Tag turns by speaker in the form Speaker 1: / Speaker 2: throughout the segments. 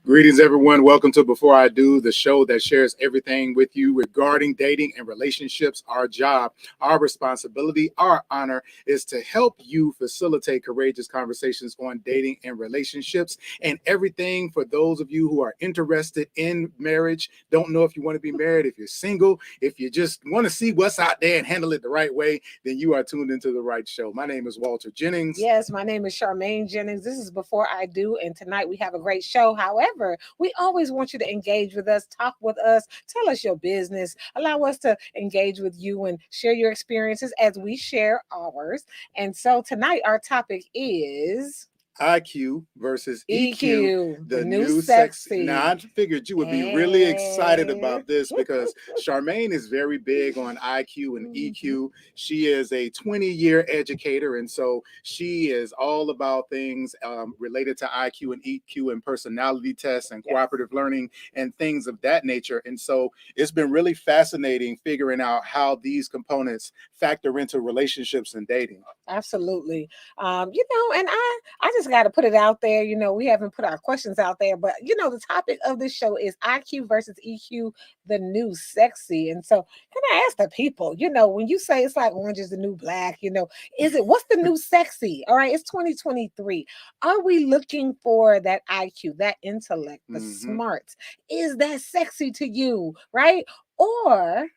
Speaker 1: Greetings, everyone. Welcome to Before I Do, the show that shares everything with you regarding dating and relationships. Our job, our responsibility, our honor is to help you facilitate courageous conversations on dating and relationships and everything for those of you who are interested in marriage, don't know if you want to be married, if you're single, if you just want to see what's out there and handle it the right way, then you are tuned into the right show. My name is Walter Jennings.
Speaker 2: Yes, my name is Charmaine Jennings. This is Before I Do, and tonight we have a great show. However, we always want you to engage with us, talk with us, tell us your business, allow us to engage with you and share your experiences as we share ours. And so tonight our topic is
Speaker 1: IQ versus EQ,
Speaker 2: the
Speaker 1: the
Speaker 2: new
Speaker 1: new
Speaker 2: sexy.
Speaker 1: Now, I figured you would be really excited about this because Charmaine is very big on IQ and EQ. She is a 20-year educator, and so she is all about things related to IQ and EQ and personality tests and cooperative learning and things of that nature. And so it's been really fascinating figuring out how these components factor into relationships and dating.
Speaker 2: Absolutely. And I just got to put it out there. We haven't put our questions out there, but the topic of this show is IQ versus EQ, the new sexy. And so can I ask the people, when you say it's like orange is the new black, what's the new sexy? All right. It's 2023. Are we looking for that IQ, that intellect, the smarts? Is that sexy to you? Right. Or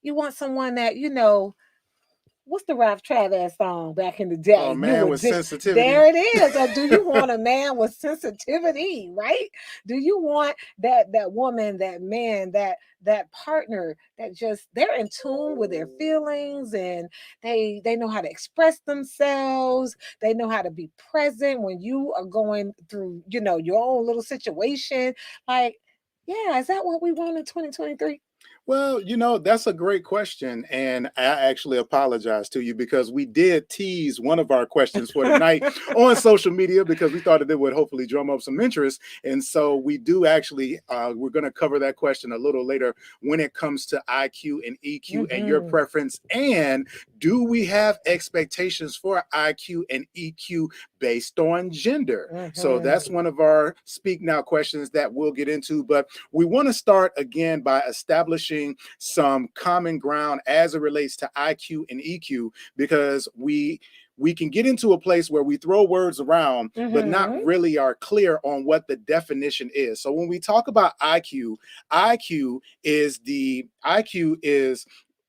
Speaker 2: you want someone that, what's the Ralph Travis song back in the day?
Speaker 1: Oh, man with sensitivity.
Speaker 2: There it is. Or do you want a man with sensitivity, right? Do you want that woman, that man, that partner that just they're in tune with their feelings and they know how to express themselves. They know how to be present when you are going through, your own little situation. Like, yeah, is that what we want in 2023?
Speaker 1: Well, that's a great question. And I actually apologize to you because we did tease one of our questions for tonight on social media because we thought that it would hopefully drum up some interest. And so we do actually, we're going to cover that question a little later when it comes to IQ and EQ and your preference. And do we have expectations for IQ and EQ based on gender? So that's one of our Speak Now questions that we'll get into. But we want to start again by establishing some common ground as it relates to IQ and EQ, because we can get into a place where we throw words around, but not really are clear on what the definition is. So when we talk about IQ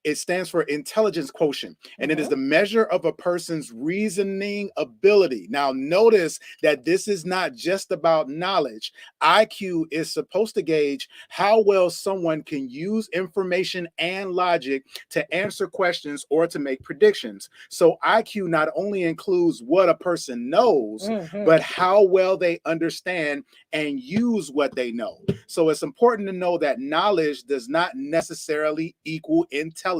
Speaker 1: it stands for intelligence quotient, and it is the measure of a person's reasoning ability. Now, notice that this is not just about knowledge. IQ is supposed to gauge how well someone can use information and logic to answer questions or to make predictions. So IQ not only includes what a person knows, but how well they understand and use what they know. So it's important to know that knowledge does not necessarily equal intelligence.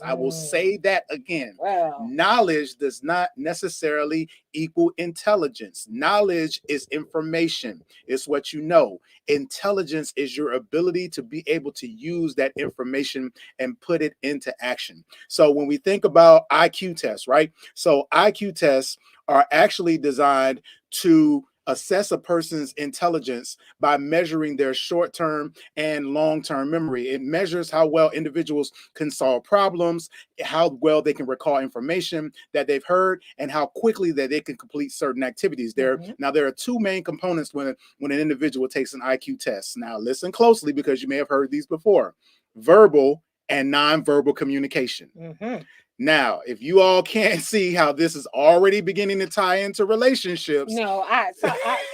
Speaker 1: I will say that again.
Speaker 2: Wow.
Speaker 1: Knowledge does not necessarily equal intelligence. Knowledge is information. It's what you know. Intelligence is your ability to be able to use that information and put it into action. So when we think about IQ tests, right? So IQ tests are actually designed to assess a person's intelligence by measuring their short-term and long-term memory. It measures how well individuals can solve problems, how well they can recall information that they've heard, and how quickly that they can complete certain activities. Now, there are two main components when an individual takes an IQ test. Now, listen closely because you may have heard these before: verbal and nonverbal communication. Now, if you all can't see how this is already beginning to tie into relationships.
Speaker 2: No,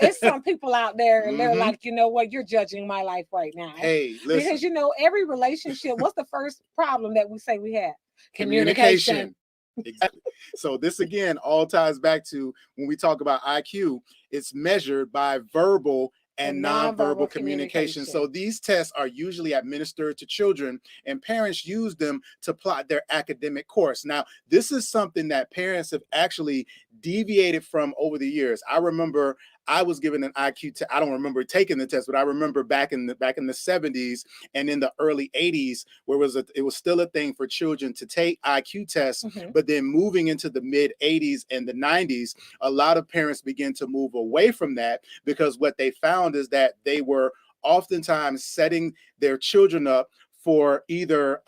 Speaker 2: it's some people out there and they're like, you know what, you're judging my life right now.
Speaker 1: Hey, listen.
Speaker 2: Because, every relationship, what's the first problem that we say we have?
Speaker 1: Communication. Exactly. So this again all ties back to when we talk about IQ, it's measured by verbal and nonverbal communication. So these tests are usually administered to children, and parents use them to plot their academic course. Now, this is something that parents have actually deviated from over the years. I remember I was given an IQ test. I don't remember taking the test, but I remember back in the 70s and in the early 80s, where it was still a thing for children to take IQ tests. But then moving into the mid 80s and the 90s, a lot of parents began to move away from that, because what they found is that they were oftentimes setting their children up for either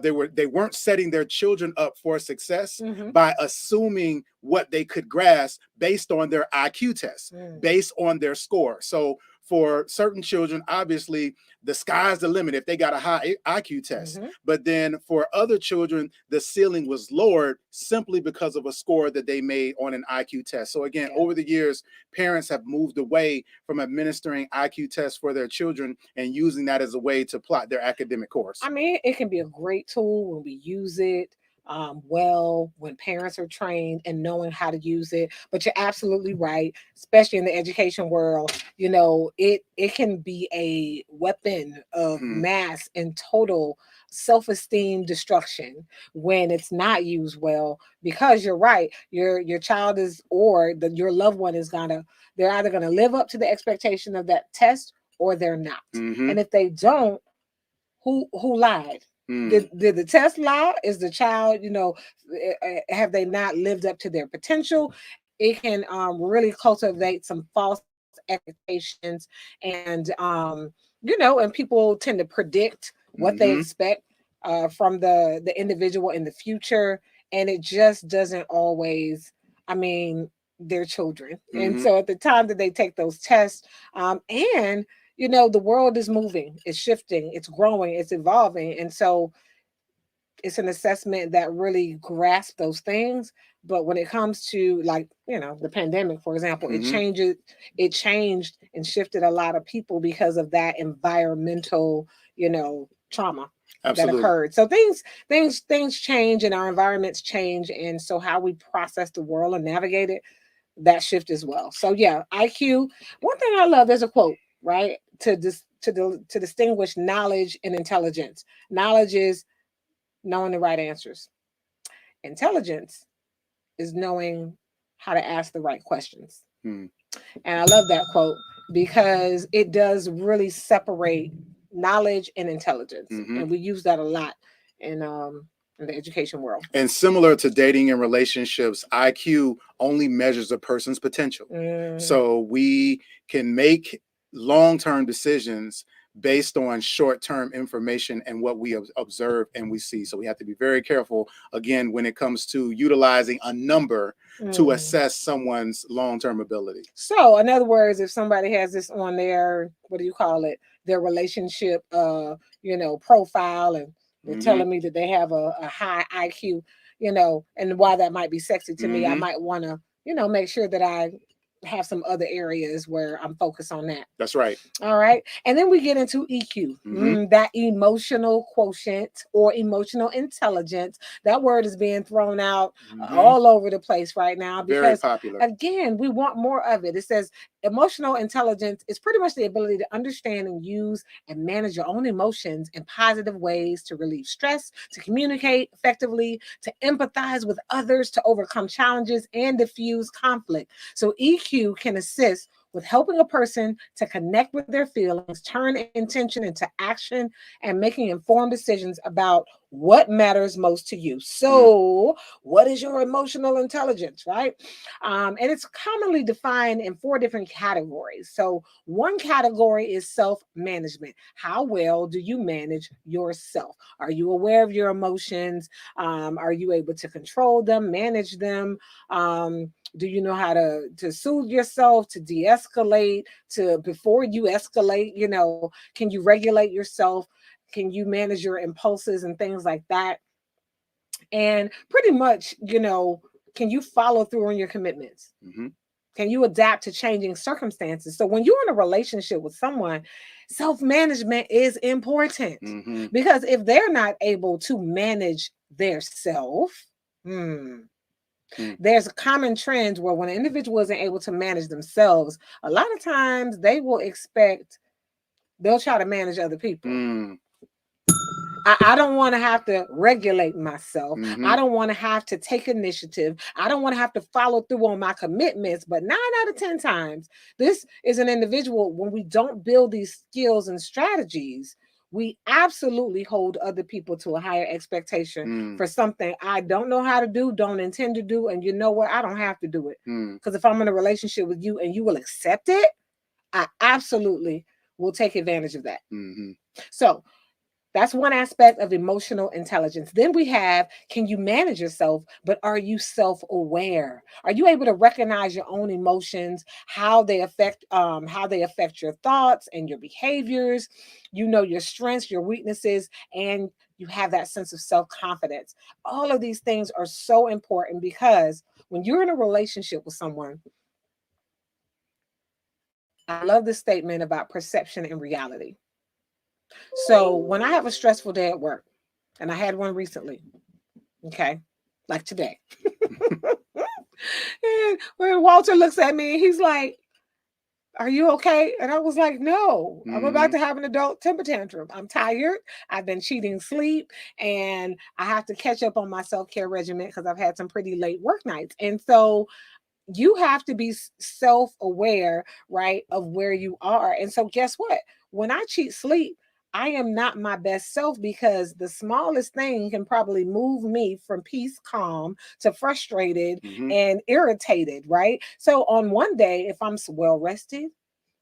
Speaker 1: they weren't setting their children up for success by assuming what they could grasp based on their IQ test, based on their score. So for certain children, obviously, the sky's the limit if they got a high IQ test. But then for other children, the ceiling was lowered simply because of a score that they made on an IQ test. So again, over the years, parents have moved away from administering IQ tests for their children and using that as a way to plot their academic course.
Speaker 2: I mean, it can be a great tool when we use it well, when parents are trained and knowing how to use it. But you're absolutely right, especially in the education world. You know, it can be a weapon of mass and total self-esteem destruction when it's not used well, because you're right, your child is, or your loved one is they're either gonna live up to the expectation of that test or they're not. And if they don't, who lied? Did the test lie? Is the child, have they not lived up to their potential? It can really cultivate some false expectations, and and people tend to predict what they expect from the individual in the future, and it just doesn't always. I mean, they're children, and so at the time that they take those tests, and the world is moving, it's shifting, it's growing, it's evolving. And so it's an assessment that really grasps those things. But when it comes to, like, the pandemic, for example, it changed and shifted a lot of people because of that environmental, trauma that occurred. So things change and our environments change. And so how we process the world and navigate it, that shift as well. So yeah, IQ. One thing I love, there's a quote, right? To distinguish knowledge and intelligence. Knowledge is knowing the right answers. Intelligence is knowing how to ask the right questions. And I love that quote because it does really separate knowledge and intelligence. And we use that a lot in the education world.
Speaker 1: And similar to dating and relationships, IQ only measures a person's potential. So we can make long-term decisions based on short-term information and what we observe and we see. So we have to be very careful, again, when it comes to utilizing a number to assess someone's long-term ability.
Speaker 2: So in other words, if somebody has this on their, what do you call it, their relationship, profile, and they're telling me that they have a high IQ, and why that might be sexy to me, I might want to, make sure that I have some other areas where I'm focused on that.
Speaker 1: That's right.
Speaker 2: All right. And then we get into EQ, that emotional quotient or emotional intelligence. That word is being thrown out all over the place right now because,
Speaker 1: very popular.
Speaker 2: Again, we want more of it. It says emotional intelligence is pretty much the ability to understand and use and manage your own emotions in positive ways, to relieve stress, to communicate effectively, to empathize with others, to overcome challenges and diffuse conflict. So EQ can assist with helping a person to connect with their feelings, turn intention into action, and making informed decisions about what matters most to you. So, what is your emotional intelligence, right? And it's commonly defined in 4 different categories. So, one category is self-management. How well do you manage yourself? Are you aware of your emotions? Are you able to control them, manage them? Do you know how to soothe yourself, to de-escalate, to before you escalate? Can you regulate yourself? Can you manage your impulses and things like that? And pretty much, can you follow through on your commitments? Can you adapt to changing circumstances? So when you're in a relationship with someone, self-management is important because if they're not able to manage their self, there's a common trend where when an individual isn't able to manage themselves, a lot of times they'll try to manage other people. I don't want to have to regulate myself. I
Speaker 1: Mm-hmm.
Speaker 2: don't want to have to take initiative. I don't want to have to follow through on my commitments. But 9 out of 10 times, this is an individual, when we don't build these skills and strategies, we absolutely hold other people to a higher expectation
Speaker 1: Mm,
Speaker 2: for something I don't know how to do, don't intend to do. And you know what? I don't have to do it.
Speaker 1: mm,
Speaker 2: Because if I'm in a relationship with you and you will accept it, I absolutely will take advantage of that.
Speaker 1: mm-hmm.
Speaker 2: So that's one aspect of emotional intelligence. Then we have, can you manage yourself, but are you self-aware? Are you able to recognize your own emotions, how they affect your thoughts and your behaviors? You know your strengths, your weaknesses, and you have that sense of self-confidence. All of these things are so important because when you're in a relationship with someone, I love this statement about perception and reality. So when I have a stressful day at work, and I had one recently, okay, like today. And when Walter looks at me, he's like, "Are you okay?" And I was like, "No, I'm about
Speaker 1: Mm-hmm.
Speaker 2: to have an adult temper tantrum. I'm tired. I've been cheating sleep, and I have to catch up on my self care regimen because I've had some pretty late work nights." And so you have to be self-aware, right, of where you are. And so guess what? When I cheat sleep, I am not my best self because the smallest thing can probably move me from peace, calm to frustrated
Speaker 1: Mm-hmm.
Speaker 2: and irritated, right? So on one day, if I'm well rested,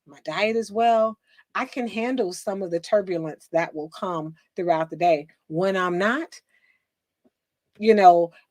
Speaker 2: my diet is well, I can handle some of the turbulence that will come throughout the day. When I'm not,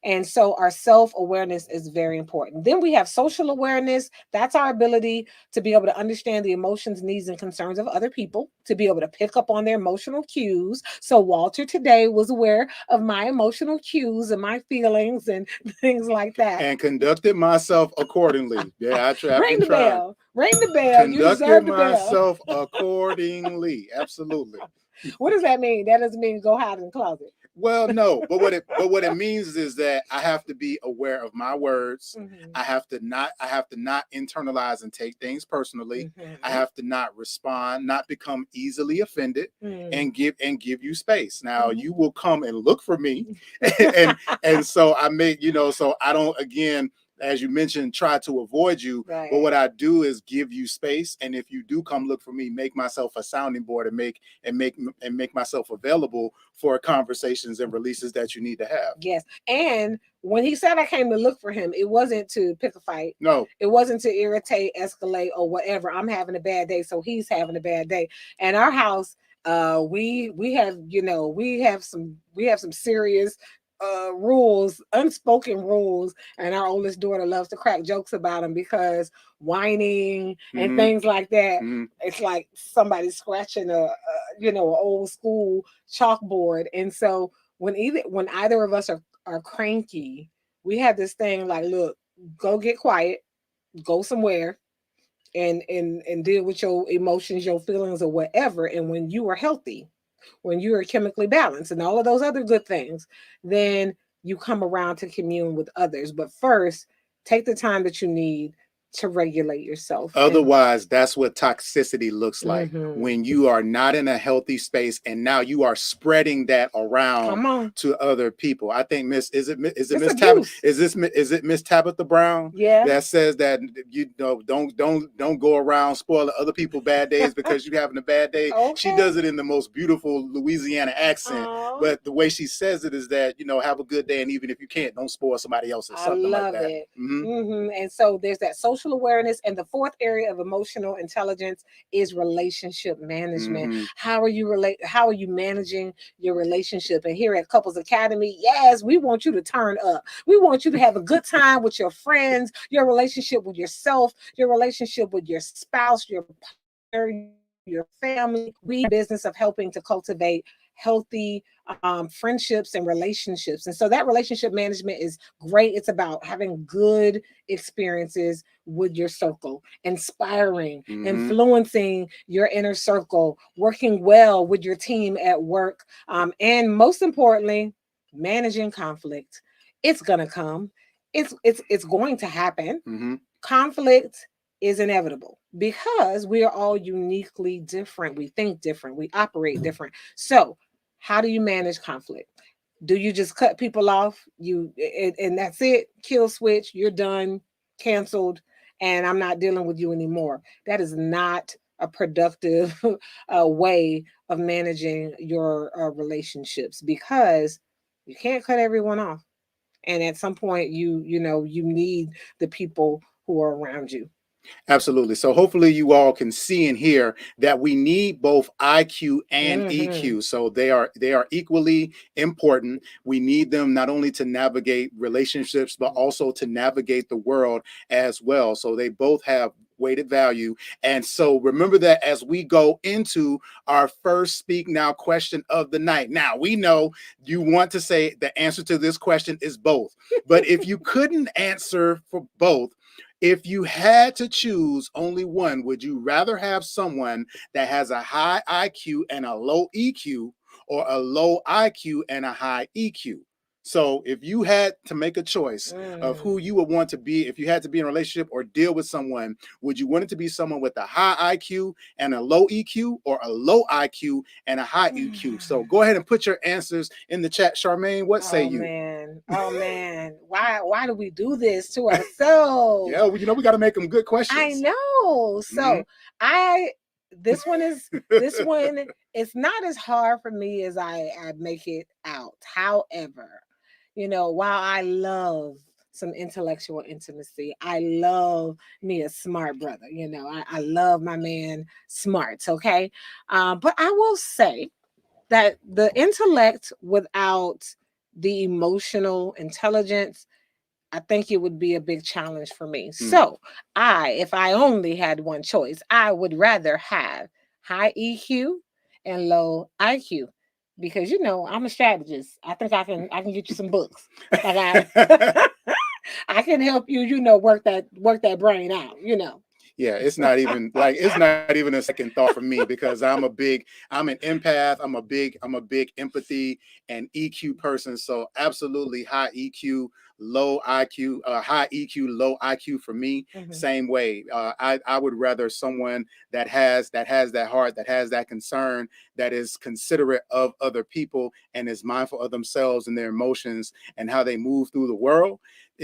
Speaker 2: and so our self-awareness is very important. Then we have social awareness. That's our ability to be able to understand the emotions, needs, and concerns of other people, to be able to pick up on their emotional cues. So Walter today was aware of my emotional cues and my feelings and things like that.
Speaker 1: And conducted myself accordingly. Yeah, I've
Speaker 2: Ring
Speaker 1: been
Speaker 2: the
Speaker 1: trying.
Speaker 2: bell, ring the bell, you
Speaker 1: Conducted
Speaker 2: deserve the bell.
Speaker 1: myself accordingly. Absolutely.
Speaker 2: What does that mean? That doesn't mean go hide in the closet.
Speaker 1: Well, no, but what it means is that I have to be aware of my words.
Speaker 2: Mm-hmm.
Speaker 1: I have to not internalize and take things personally. I
Speaker 2: Mm-hmm.
Speaker 1: have to not respond, not become easily offended,
Speaker 2: Mm-hmm.
Speaker 1: and give you space. Now
Speaker 2: Mm-hmm.
Speaker 1: you will come and look for me, and so I make so I don't, again, as you mentioned, try to avoid you. But
Speaker 2: Right.
Speaker 1: what I do is give you space, and if you do come look for me, make myself a sounding board, and make myself available for conversations and releases that you need to have.
Speaker 2: Yes. And when he said I came to look for him, it wasn't to pick a fight.
Speaker 1: No.
Speaker 2: It wasn't to irritate, escalate, or whatever. I'm having a bad day, so he's having a bad day. And our house, we have, we have some serious rules, unspoken rules, and our oldest daughter loves to crack jokes about them because whining and
Speaker 1: Mm-hmm.
Speaker 2: things like that.
Speaker 1: Mm-hmm.
Speaker 2: It's like somebody scratching an old school chalkboard. And so when either of us are cranky, we have this thing like, look, go get quiet, go somewhere, and deal with your emotions, your feelings, or whatever. And when you are healthy, when you are chemically balanced, and all of those other good things, then you come around to commune with others. But first, take the time that you need to regulate yourself. And
Speaker 1: Otherwise, that's what toxicity looks like,
Speaker 2: mhm,
Speaker 1: when you are not in a healthy space and now you are spreading that around
Speaker 2: come on,
Speaker 1: to other people. I think
Speaker 2: it's
Speaker 1: Miss Tabitha,
Speaker 2: abuse.
Speaker 1: is it Miss Tabitha Brown
Speaker 2: Yeah.
Speaker 1: that says that don't go around spoiling other people bad days because you're having a bad day. She
Speaker 2: Okay.
Speaker 1: does it in the most beautiful Louisiana accent,
Speaker 2: Oh,
Speaker 1: but the way she says it is that, have a good day, and even if you can't, don't spoil somebody else's,
Speaker 2: I
Speaker 1: something like
Speaker 2: love
Speaker 1: that.
Speaker 2: it.
Speaker 1: Mm-hmm.
Speaker 2: And so there's that social awareness. And the fourth area of emotional intelligence is relationship management.
Speaker 1: Mm-hmm.
Speaker 2: How are you managing your relationship? And here at Couples Academy, yes, we want you to turn up. We want you to have a good time with your friends, your relationship with yourself, your relationship with your spouse, your partner, your family. We business of helping to cultivate healthy friendships and relationships. And so that relationship management is great. It's about having good experiences with your circle, inspiring,
Speaker 1: Mm-hmm.
Speaker 2: influencing your inner circle, working well with your team at work, and most importantly, managing conflict. It's gonna come. It's going to happen.
Speaker 1: Mm-hmm.
Speaker 2: Conflict is inevitable because we are all uniquely different. We think different. We operate different. So How do you manage conflict? Do you just cut people off? And that's it. Kill switch. You're done. Canceled. And I'm not dealing with you anymore. That is not a productive way of managing your relationships, because you can't cut everyone off. And at some point, you need the people who are around you.
Speaker 1: Absolutely. So hopefully you all can see and hear that we need both IQ and
Speaker 2: Mm-hmm.
Speaker 1: EQ. So they are equally important. We need them not only to navigate relationships, but also to navigate the world as well. So they both have weighted value. And so remember that as we go into our first Speak Now question of the night. Now, we know you want to say the answer to this question is both. But if you couldn't answer for both, if you had to choose only one, would you rather have someone that has a high IQ and a low EQ, or a low IQ and a high EQ? So if you had to make a choice of who
Speaker 2: Mm.
Speaker 1: you would want to be, if you had to be in a relationship or deal with someone, would you want it to be someone with a high IQ and a low EQ, or a low IQ and a high EQ? So go ahead and put your answers in the chat. Charmaine, what say
Speaker 2: Oh
Speaker 1: you?
Speaker 2: man. Oh man. Why do we do this to ourselves?
Speaker 1: Yeah, we got to make them good
Speaker 2: I
Speaker 1: questions.
Speaker 2: know.
Speaker 1: Mhm.
Speaker 2: So I this one it's not as hard for me as I make it out. However, while I love some intellectual intimacy, I love me a smart brother. I love my man smarts, okay? But I will say that the intellect without the emotional intelligence, I think it would be a big challenge for me.
Speaker 1: Mm.
Speaker 2: So, if I only had one choice, I would rather have high EQ and low IQ, because I'm a strategist. I think I can get you some books. Like I can help you, work that brain out.
Speaker 1: Yeah, it's not even a second thought for me, because I'm an empath. I'm a big empathy and EQ person. So absolutely high EQ, low IQ, high EQ, low IQ for me.
Speaker 2: Mhm.
Speaker 1: Same way. I would rather someone that heart, that has that concern, that is considerate of other people, and is mindful of themselves and their emotions and how they move through the world,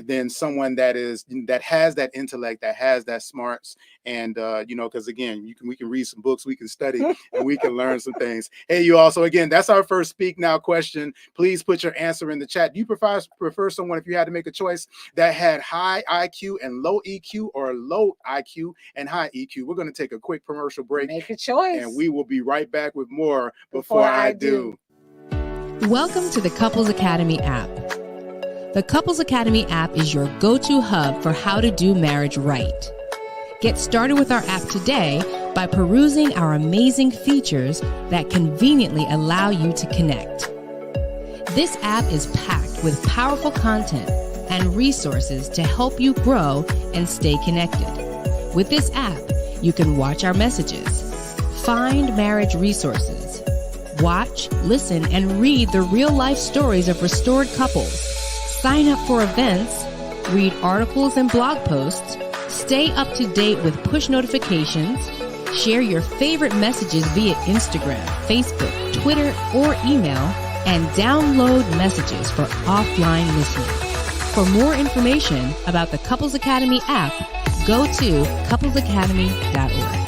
Speaker 1: than someone that has that intellect, that has that smarts. And because again, we can read some books, we can study, and we can learn some things. Hey, you also, again, that's our first Speak Now question. Please put your answer in the chat. Do you prefer someone, if you had to make a choice, that had high IQ and low EQ, or low IQ and high EQ? We're going to take a quick commercial break,
Speaker 2: Make a
Speaker 1: and
Speaker 2: choice
Speaker 1: we will be right back with more
Speaker 2: before
Speaker 1: Before I
Speaker 2: I
Speaker 1: Do.
Speaker 2: do.
Speaker 3: Welcome to the Couples Academy app. The Couples Academy app is your go-to hub for how to do marriage right. Get started with our app today by perusing our amazing features that conveniently allow you to connect. This app is packed with powerful content and resources to help you grow and stay connected. With this app, you can watch our messages, find marriage resources, watch, listen, and read the real-life stories of restored couples, sign up for events, read articles and blog posts, stay up to date with push notifications, share your favorite messages via Instagram, Facebook, Twitter, or email, and download messages for offline listening. For more information about the Couples Academy app, go to couplesacademy.org.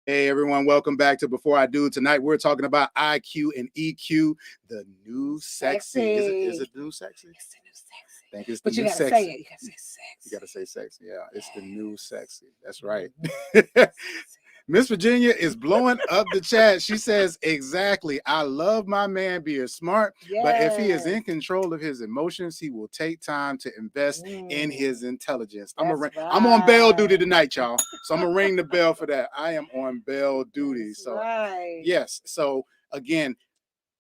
Speaker 1: Hey everyone, welcome back to Before I Do. Tonight we're talking about IQ and EQ, the new sexy. Is it the new sexy?
Speaker 2: It's the new sexy.
Speaker 1: I think it's the
Speaker 2: But you
Speaker 1: new
Speaker 2: gotta
Speaker 1: sexy.
Speaker 2: say it. You gotta say sexy.
Speaker 1: You gotta say sexy. Yeah, it's the new sexy. That's right.
Speaker 2: Mhm.
Speaker 1: Miss Virginia is blowing up the chat. She says, exactly. I love my man being smart, but if he is
Speaker 2: Yes.
Speaker 1: in control of his emotions, he will take time to invest in his intelligence. I'm
Speaker 2: That's
Speaker 1: on bell duty
Speaker 2: right.
Speaker 1: tonight, y'all. So I'm gonna ring the bell for that. I am on bell duty.
Speaker 2: That's
Speaker 1: So
Speaker 2: right.
Speaker 1: yes. So again,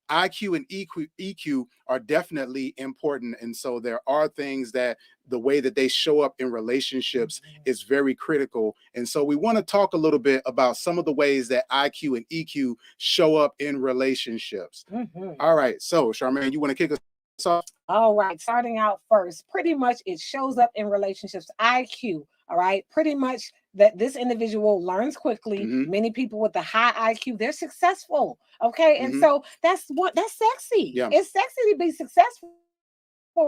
Speaker 1: IQ and EQ are definitely important. And so there are things that the way that they show up in relationships is very critical. And so we want to talk a little bit about some of the ways that IQ and EQ show up in relationships.
Speaker 2: Mhm.
Speaker 1: All right. So, Charmaine, you want to kick us off?
Speaker 2: All right, starting out first, pretty much it shows up in relationships. IQ. all right, pretty much that this individual learns quickly.
Speaker 1: Mhm.
Speaker 2: Many people with the high IQ, they're successful. Okay. And
Speaker 1: Mhm.
Speaker 2: so that's sexy.
Speaker 1: Yeah.
Speaker 2: It's sexy to be successful,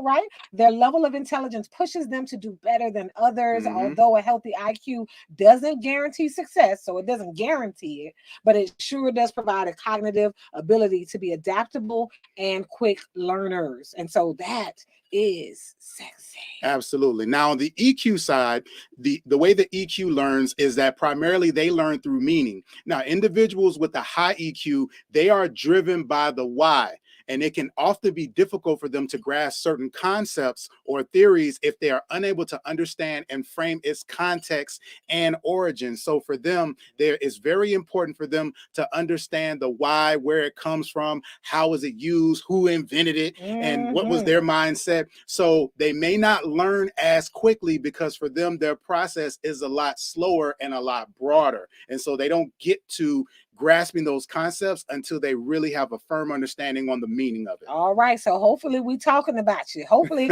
Speaker 2: right? Their level of intelligence pushes them to do better than others,
Speaker 1: Mhm.
Speaker 2: although a healthy IQ doesn't guarantee success. So it doesn't guarantee it, but it sure does provide a cognitive ability to be adaptable and quick learners. And so that is sexy.
Speaker 1: Absolutely. Now, on the EQ side, the way the EQ learns is that primarily they learn through meaning. Now, individuals with the high EQ, they are driven by the why. And it can often be difficult for them to grasp certain concepts or theories if they are unable to understand and frame its context and origin. So for them, there is very important for them to understand the why, where it comes from, how is it used, who invented it, and what was their
Speaker 2: Mhm.
Speaker 1: mindset. So they may not learn as quickly because for them, their process is a lot slower and a lot broader. And so they don't get to grasping those concepts until they really have a firm understanding on the meaning of
Speaker 2: All right. So hopefully we talking about you. Hopefully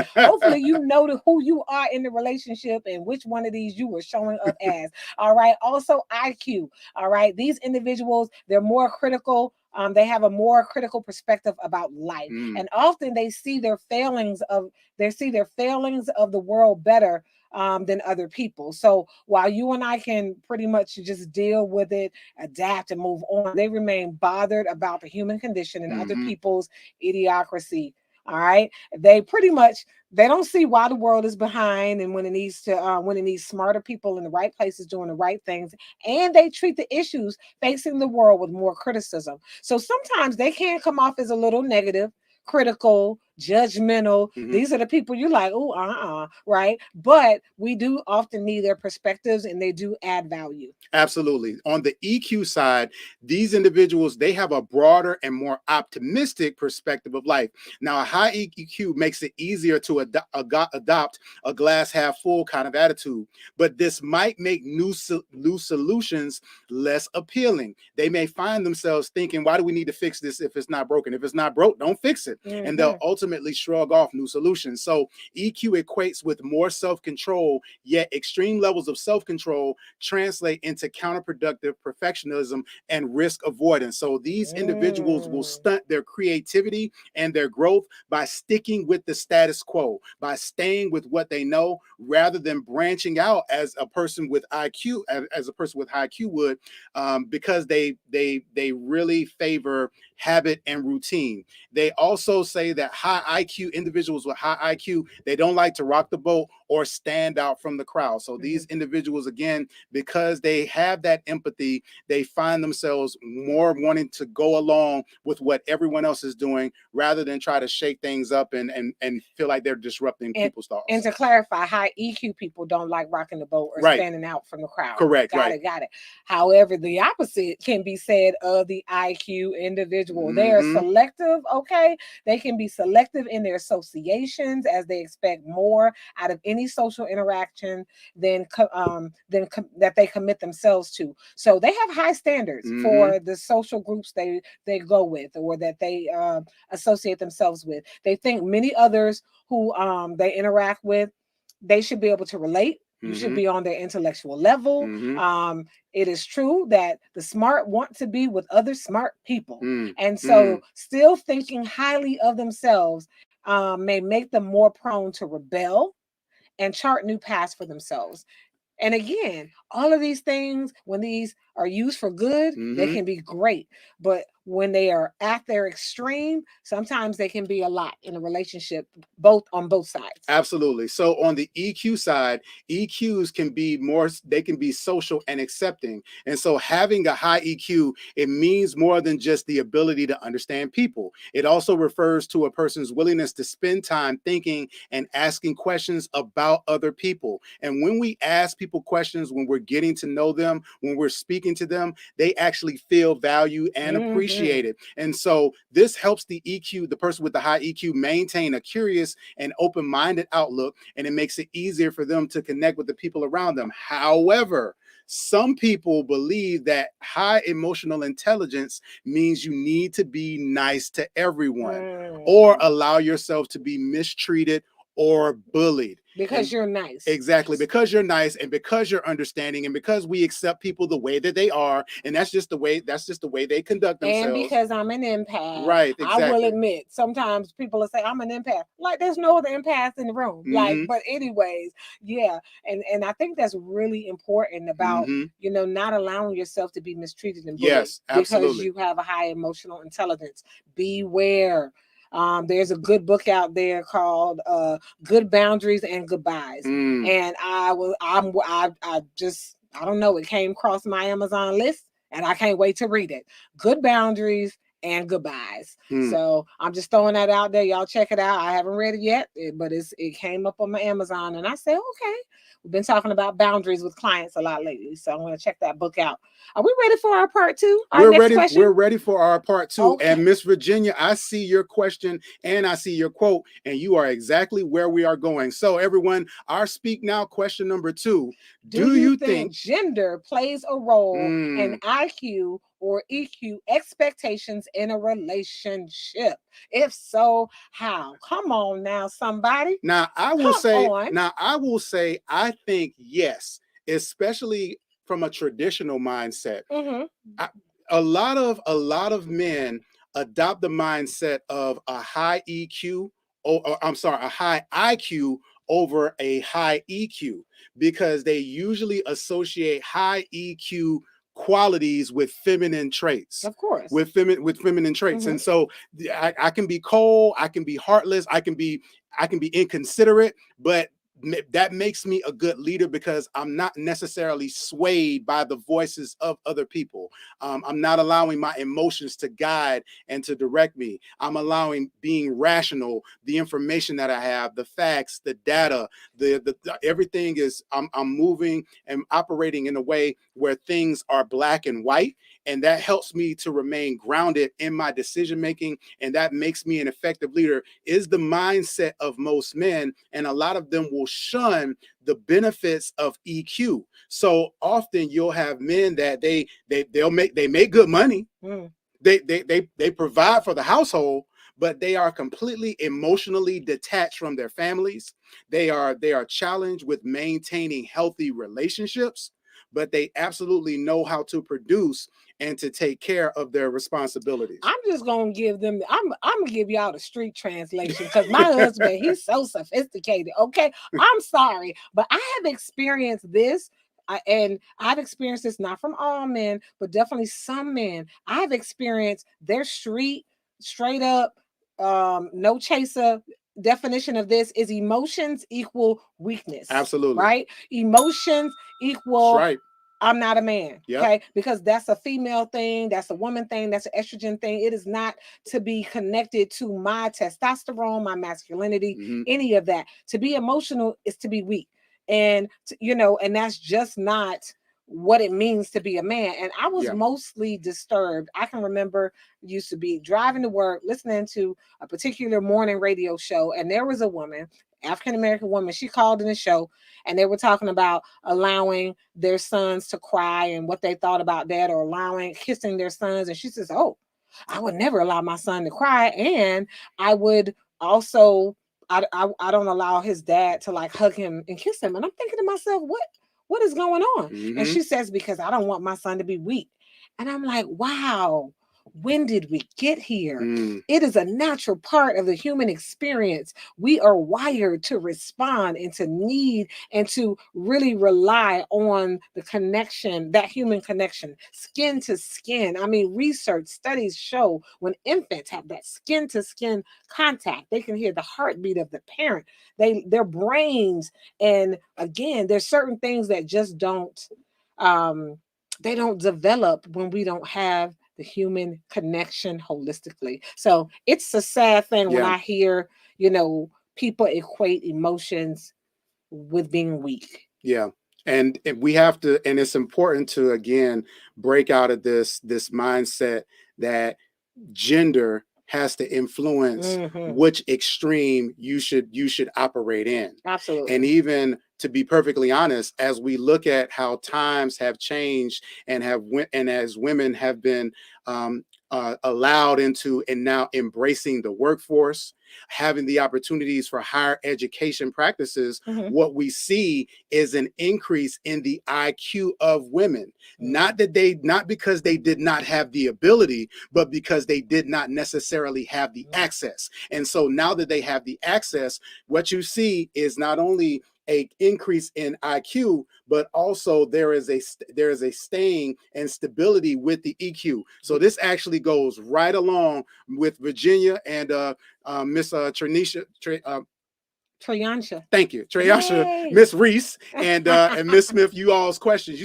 Speaker 2: you know who you are in the relationship and which one of these you were showing up as. All right. Also IQ. All right. These individuals, they're more critical. They have a more critical perspective about life.
Speaker 1: it.
Speaker 2: And often they see their failings of the world better than other people. So while you and I can pretty much just deal with it, adapt, and move on, they remain bothered about the human condition and other
Speaker 1: Hmm.
Speaker 2: people's idiocracy. All right, they pretty much they don't see why the world is behind, and when it needs smarter people in the right places doing the right things, and they treat the issues facing the world with more criticism. So sometimes they can come off as a little negative, critical, judgmental.
Speaker 1: Hmm.
Speaker 2: These are the people you like, oh, right? But we do often need their perspectives, and they do add value.
Speaker 1: Absolutely. On the EQ side, these individuals, they have a broader and more optimistic perspective of life. Now, a high EQ makes it easier to adopt a glass half full kind of attitude, but this might make new solutions less appealing. They may find themselves thinking, why do we need to fix this if it's not broken? If it's not broke, don't fix it. And they'll
Speaker 2: Mhm.
Speaker 1: ultimately shrug off new solutions. So EQ equates with more self-control, yet extreme levels of self-control translate into counterproductive perfectionism and risk avoidance. So these individuals will
Speaker 2: Mm.
Speaker 1: stunt their creativity and their growth by sticking with the status quo, by staying with what they know rather than branching out as a person with IQ, as a person with high IQ would, because they really favor habit and routine. They also say that high IQ individuals with high IQ, they don't like to rock the boat or stand out from the crowd. So these
Speaker 2: Mhm.
Speaker 1: individuals, again, because they have that empathy, they find themselves more wanting to go along with what everyone else is doing rather than try to shake things up and feel like they're disrupting
Speaker 2: And
Speaker 1: people's
Speaker 2: and
Speaker 1: thoughts.
Speaker 2: to clarify, high EQ people don't like rocking the boat or
Speaker 1: Right.
Speaker 2: standing out from the crowd.
Speaker 1: Correct.
Speaker 2: Got
Speaker 1: Right.
Speaker 2: it, got it. However, the opposite can be said of the IQ individual. They are
Speaker 1: Hmm.
Speaker 2: selective, okay? They can be selective in their associations as they expect more out of any social interaction that they commit themselves to. So they have high standards
Speaker 1: Hmm.
Speaker 2: for the social groups they go with or that they associate themselves with. They think many others who they interact with, they should be able to relate. You should
Speaker 1: Hmm.
Speaker 2: be on their intellectual level.
Speaker 1: Hmm.
Speaker 2: It is true that the smart want to be with other smart people.
Speaker 1: Mm.
Speaker 2: And
Speaker 1: Mm.
Speaker 2: so, still thinking highly of themselves may make them more prone to rebel and chart new paths for themselves. And again, all of these things, when these are used for good, they
Speaker 1: Hmm.
Speaker 2: can be great. But when they are at their extreme, sometimes they can be a lot in a relationship, both on both sides.
Speaker 1: Absolutely. So on the EQ side, EQs can be more, they can be social and accepting. And so having a high EQ, it means more than just the ability to understand people. It also refers to a person's willingness to spend time thinking and asking questions about other people. And when we ask people questions, when we're getting to know them, when we're speaking to them, they actually feel valued and
Speaker 2: Mhm.
Speaker 1: appreciated. And so this helps the EQ, the person with the high EQ, maintain a curious and open-minded outlook, and it makes it easier for them to connect with the people around them. However, some people believe that high emotional intelligence means you need to be nice to everyone or
Speaker 2: Mm.
Speaker 1: allow yourself to be mistreated or bullied.
Speaker 2: Because you're nice.
Speaker 1: Exactly, because you're nice and because you're understanding and because we accept people the way that they are, and that's just the way they conduct themselves.
Speaker 2: And because I'm an empath,
Speaker 1: right? Exactly.
Speaker 2: I will admit sometimes people will say I'm an empath. Like there's no other empath in the room. Like, but anyways, yeah, and I think that's really important about not allowing yourself to be mistreated and bullied.
Speaker 1: Yes, absolutely.
Speaker 2: Because you have a high emotional intelligence. Beware. There's a good book out there called Good Boundaries and Goodbyes. And I don't know, it came across my Amazon list and I can't wait to read it. Good Boundaries and Goodbyes. So I'm just throwing that out there. Y'all check it out. I haven't read it yet, but it came up on my Amazon and I said, okay. We've been talking about boundaries with clients a lot lately, so I'm going to check that book out. Are we ready for our part two?
Speaker 1: We're ready for our part two.
Speaker 2: Okay.
Speaker 1: And Miss Virginia, I see your question and I see your quote, and you are exactly where we are going. So everyone, our Speak Now question number 2.
Speaker 2: Do you think gender plays a role in IQ or EQ expectations in a relationship? If so, how? Come on now, somebody.
Speaker 1: Now I will say I think yes, especially from a traditional mindset. A lot of men adopt the mindset of a high EQ, a high IQ over a high EQ, because they usually associate high EQ qualities with feminine traits.
Speaker 2: Of course.
Speaker 1: With feminine traits. And so I can be cold, I can be heartless, I can be inconsiderate, but that makes me a good leader because I'm not necessarily swayed by the voices of other people. I'm not allowing my emotions to guide and to direct me. I'm allowing being rational, the information that I have, the facts, the data, the everything is, I'm moving and operating in a way where things are black and white. And that helps me to remain grounded in my decision making. And that makes me an effective leader, is the mindset of most men. And a lot of them will shun the benefits of EQ. So often you'll have men that they make good money. They provide for the household, but they are completely emotionally detached from their families. They are challenged with maintaining healthy relationships, but they absolutely know how to produce and to take care of their responsibilities.
Speaker 2: I'm just gonna give them. I'm gonna give y'all the street translation because my husband, he's so sophisticated. Okay, I'm sorry, but I have experienced this. And I've experienced this not from all men, but definitely some men. I've experienced their straight up, no chaser definition of this is emotions equal weakness.
Speaker 1: Absolutely.
Speaker 2: Right? Emotions equal.
Speaker 1: Right.
Speaker 2: I'm not a man. Okay. Because that's a female thing. That's a woman thing. That's an estrogen thing. It is not to be connected to my testosterone, my masculinity, any of that. To be emotional is to be weak. And, and that's just not what it means to be a man. And I was mostly disturbed. I can remember used to be driving to work, listening to a particular morning radio show. And there was a woman, African-American woman, she called in the show and they were talking about allowing their sons to cry and what they thought about that, or kissing their sons. And she says, oh, I would never allow my son to cry. And I would also, I don't allow his dad to like hug him and kiss him. And I'm thinking to myself, what is going on? And she says, because I don't want my son to be weak. And I'm like, wow. When did we get here? It is a natural part of the human experience. We are wired to respond and to need and to really rely on the connection, that human connection, skin to skin. I mean, research studies show when infants have that skin to skin contact, they can hear the heartbeat of the parent, their brains. And again, there's certain things that just don't, they don't develop when we don't have the human connection holistically. So it's a sad thing when I hear, people equate emotions with being weak.
Speaker 1: Yeah. And we have to, and it's important to, again, break out of this mindset that gender has to influence which extreme you should operate in.
Speaker 2: Absolutely.
Speaker 1: And even to be perfectly honest, as we look at how times have changed and as women have been allowed into and now embracing the workforce, having the opportunities for higher education practices,
Speaker 2: Mhm.
Speaker 1: what we see is an increase in the IQ of women. Not because they did not have the ability, but because they did not necessarily have the access. And so now that they have the access, what you see is not only a increase in IQ, but also there is a staying and stability with the EQ. So this actually goes right along with Virginia and Miss Tranisha.
Speaker 2: Triansha.
Speaker 1: Thank you, Treyasha,
Speaker 2: Yay.
Speaker 1: Miss Reese, and Miss Smith. You all's questions.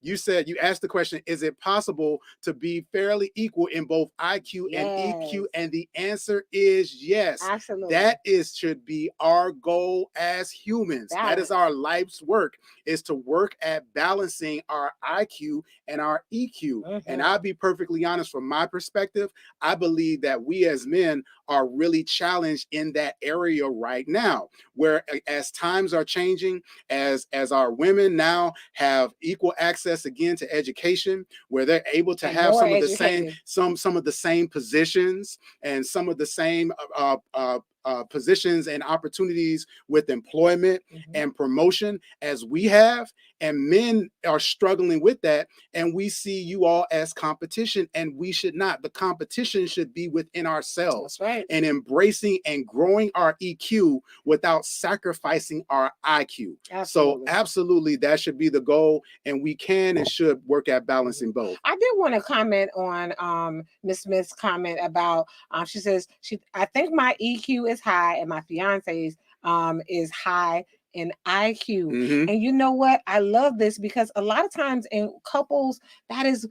Speaker 1: You asked the question: is it possible to be fairly equal in both IQ and EQ? And the answer is yes.
Speaker 2: Absolutely.
Speaker 1: That should be our goal as humans.
Speaker 2: Balance.
Speaker 1: That is our life's work: is to work at balancing our IQ and our EQ. And I'll be perfectly honest, from my perspective, I believe that we as men are really challenged in that area right now, where as times are changing, as our women now have equal access again to education, where they're able to have some of the same positions and some of the same positions and opportunities with employment and promotion as we have, and men are struggling with that, and we see you all as competition, and we should not. The competition should be within ourselves.
Speaker 2: That's right.
Speaker 1: And embracing and growing our EQ without sacrificing our IQ.
Speaker 2: Absolutely.
Speaker 1: So absolutely, that should be the goal, and we can and should work at balancing both.
Speaker 2: I did want to comment on Miss Smith's comment about she says I think my EQ is high and my fiance's is high in IQ. And you know what? I love this because a lot of times in couples, that is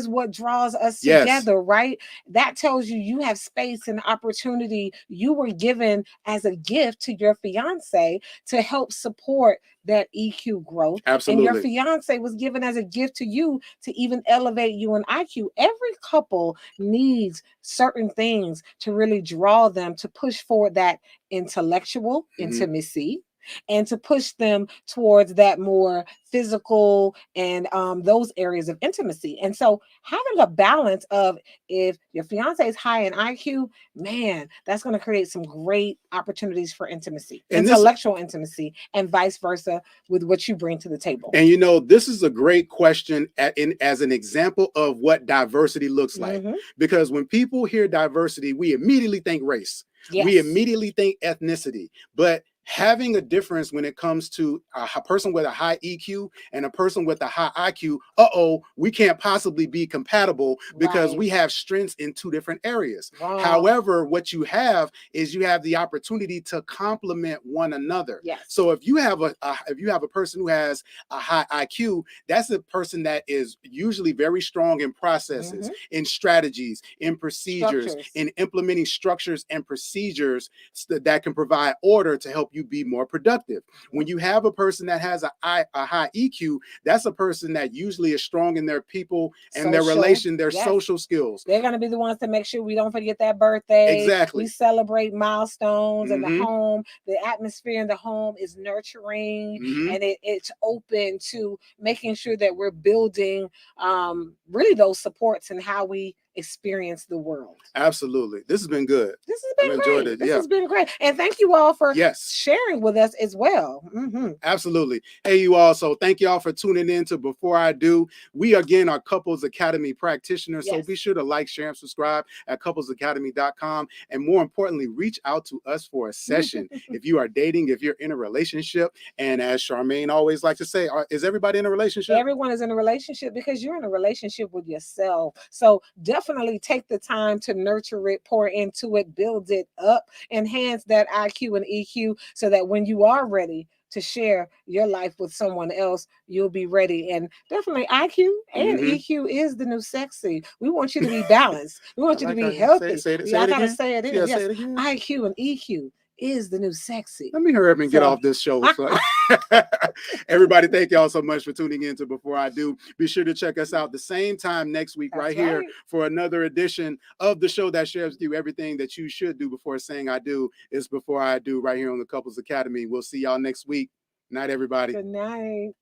Speaker 2: what draws us together, right? That tells you have space and opportunity you were given as a gift to your fiance to help support that EQ growth.
Speaker 1: Absolutely.
Speaker 2: And your fiance was given as a gift to you to even elevate you in IQ. Every couple needs certain things to really draw them to push forward that intellectual intimacy, and to push them towards that more physical and those areas of intimacy. And so having a balance of, if your fiance is high in IQ, man, that's going to create some great opportunities for intimacy, and intellectual intimacy, and vice versa with what you bring to the table.
Speaker 1: And you know, this is a great question as an example of what diversity looks like. Because when people hear diversity, we immediately think race. We immediately think ethnicity. But having a difference when it comes to a person with a high EQ and a person with a high IQ, we can't possibly be compatible because we have strengths in two different areas. However, what you have is you have the opportunity to complement one another. So if you have a person who has a high IQ, that's a person that is usually very strong in processes, in strategies, in procedures, in implementing structures and procedures that can provide order to help you be more productive. When you have a person that has a high EQ, that's a person that usually is strong in their people and their social skills.
Speaker 2: They're going to be the ones to make sure we don't forget that birthday.
Speaker 1: Exactly.
Speaker 2: We celebrate milestones in the home. The atmosphere in the home is nurturing, and it's open to making sure that we're building really those supports and how we experience the world.
Speaker 1: Absolutely. This has been good.
Speaker 2: This has been great. This has been great. And thank you all for sharing with us as well.
Speaker 1: Absolutely. Hey, you all. So thank you all for tuning in to Before I Do. We, again, are Couples Academy practitioners. So be sure to like, share, and subscribe at couplesacademy.com. And more importantly, reach out to us for a session. If you are dating, if you're in a relationship, and as Charmaine always likes to say, is everybody in a relationship?
Speaker 2: Everyone is in a relationship because you're in a relationship with yourself. So definitely take the time to nurture it, pour into it, build it up, enhance that IQ and EQ so that when you are ready to share your life with someone else, you'll be ready. And definitely IQ and EQ is the new sexy. We want you to be balanced. We want you to be healthy. I gotta say it in. Yes. IQ and EQ is the new sexy.
Speaker 1: Let me hurry up and get off this show. Everybody, thank y'all so much for tuning in to Before I Do. Be sure to check us out the same time next week here for another edition of the show that shares with you everything that you should do before saying I do. Is Before I Do right here on the Couples Academy. We'll see y'all next week. Night, everybody.
Speaker 2: Good night.